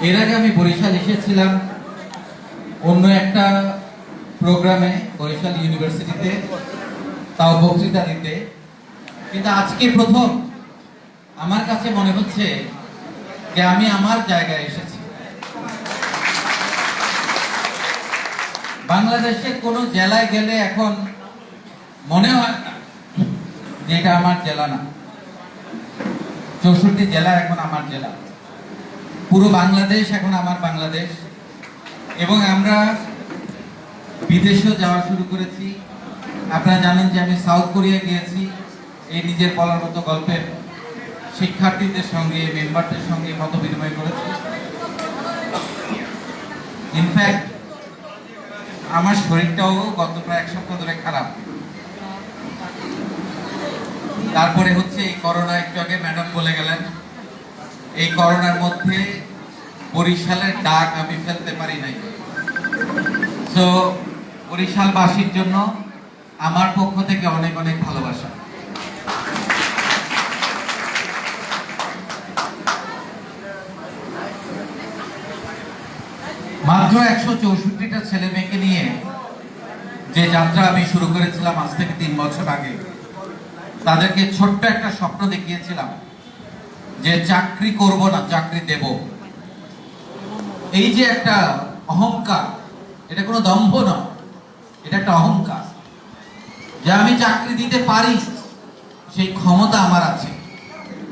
এর আগে আমি বরিশাল এসেছিলাম অন্য একটা প্রোগ্রামে, বরিশাল ইউনিভার্সিটিতে, তাও বক্তৃতা দিতে। কিন্তু আজকে প্রথম আমার কাছে মনে হচ্ছে যে আমি আমার জায়গায় এসেছি। বাংলাদেশের কোনো জেলায় গেলে এখন মনে হয় না যে এটা আমার জেলা না। 64 জেলা এখন আমার জেলা, পুরো বাংলাদেশ এখন আমার বাংলাদেশ। এবং আমরা বিদেশেও যাওয়া শুরু করেছি। আপনারা জানেন যে আমি সাউথ কোরিয়া গিয়েছি এই নিজের বলার মতো গল্পের শিক্ষার্থীদের সঙ্গে, মেম্বারদের সঙ্গে মত বিনিময় করেছি। ইনফ্যাক্ট আমার শরীরটাও গত প্রায় 1 সপ্তাহ ধরে খারাপ। তারপরে হচ্ছে এই করোনা, একটু আগে ম্যাডাম বলে গেলেন, এই করোনার মধ্যে বরিশালের ডাক আমি ফেলতে পারি নাই। তো বরিশালবাসীর জন্য আমার পক্ষ থেকে অনেক অনেক ভালোবাসা। মাত্র 164টা ছেলে মেয়েকে নিয়ে যে যাত্রা আমি শুরু করেছিলাম আজ থেকে 3 বছর আগে, তাদেরকে ছোট্ট একটা স্বপ্ন দেখিয়েছিলাম যে চাকরি করব না, চাকরি দেব। এই যে একটা অহংকার, এটা কোনো দম্ভ নয়, এটা একটা অহংকার যে আমি চাকরি দিতে পারি, সেই ক্ষমতা আমার আছে,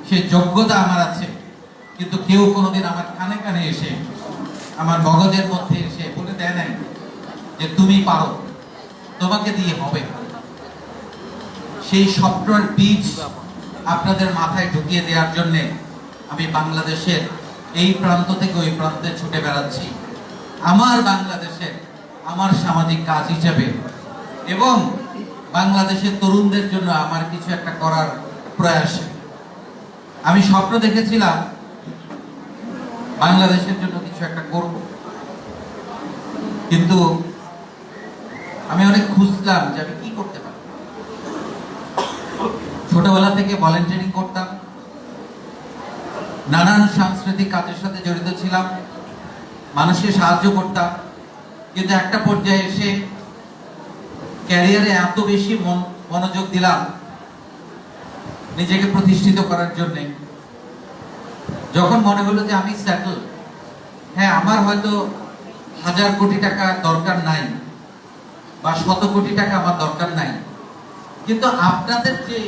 সেই যোগ্যতা আমার আছে। কিন্তু কেউ কোনোদিন আমার কানে কানে এসে, আমার মগজের মধ্যে এসে বলে দেয় নাই যে তুমি পারো, তোমাকে দিয়ে হবে। সেই স্বপ্নের বীজ আপনাদের মাথায় ঢুকিয়ে দেওয়ার জন্য আমি বাংলাদেশের এই প্রান্ত থেকে ওই প্রান্তে ছুটে বেড়াচ্ছি আমার বাংলাদেশের আমার সামাজিক কাজ হিসেবে, এবং বাংলাদেশের তরুণদের জন্য আমার কিছু একটা করার প্রয়াসে। আমি স্বপ্ন দেখেছিলাম বাংলাদেশের জন্য কিছু একটা করব, কিন্তু আমি অনেক খুঁজলাম যে আমি কি করতে পারি। ছোটবেলা থেকে ভলেন্টিয়ারিং করতাম, নানান সাংস্কৃতিক কাজের সাথে জড়িত ছিলাম, মানুষকে সাহায্য করতাম। কিন্তু একটা পর্যায়ে এসে ক্যারিয়ারে এত বেশি মনোযোগ দিলাম নিজেকে প্রতিষ্ঠিত করার জন্য, যখন মনে হলো যে আমি সেটল, হ্যাঁ আমার হয়তো 1000 কোটি টাকা দরকার নাই বা 100 কোটি টাকা আমার দরকার নাই, কিন্তু আপনাদের যে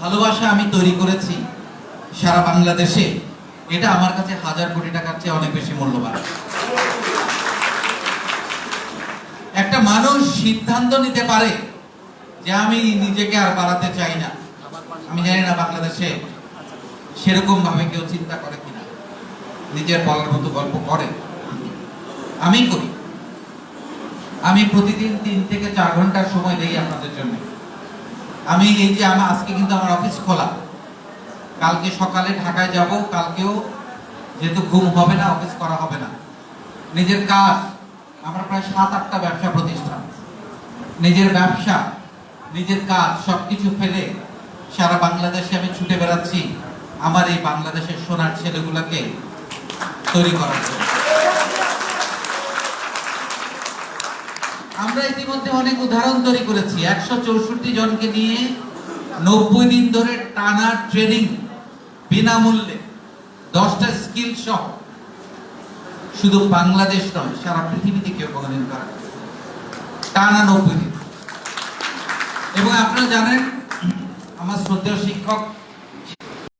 ভালোবাসা আমি তৈরি করেছি সারা বাংলাদেশে, এটা আমার কাছে 1000 কোটি টাকার চেয়ে অনেক বেশি মূল্যবান। একটা মানুষ সিদ্ধান্ত নিতে পারে যে আমি নিজেকে আর বাড়াতে চাই না। আমি জানি না বাংলাদেশে সেরকম ভাবে কেউ চিন্তা করে কিনা, নিজের বলার মতো গল্প করে। আমি করি। আমি প্রতিদিন 3 থেকে 4 ঘন্টার সময় দেই আপনাদের জন্য। আমি এই যে আজকে কিন্তু আমার অফিস খোলা, কালকে সকালে ঢাকায় যাব, কালকেও যেহেতু ঘুম হবে না, অফিস করা হবে না। নিজের কাজ, আমরা প্রায় 7-8টা ব্যবসা প্রতিষ্ঠান, নিজের ব্যবসা, নিজের কাজ সবকিছু ফেলে সারা বাংলাদেশে আমি ছুটে বেড়াচ্ছি আমার এই বাংলাদেশের সোনার ছেলেগুলোকে তৈরি করার জন্য। আমরা ইতিমধ্যে অনেক উদাহরণ তৈরি করেছি। 164 জনকে নিয়ে 90 দিন ধরে টানা ট্রেনিং, বিনামূল্যে 10টা স্কিল সহ, শুধু বাংলাদেশ নয় সারা পৃথিবীতে কেউ কোনোদিন করে টানা 90 দিন। এবং আপনারা জানেন আমার শ্রদ্ধেয় শিক্ষক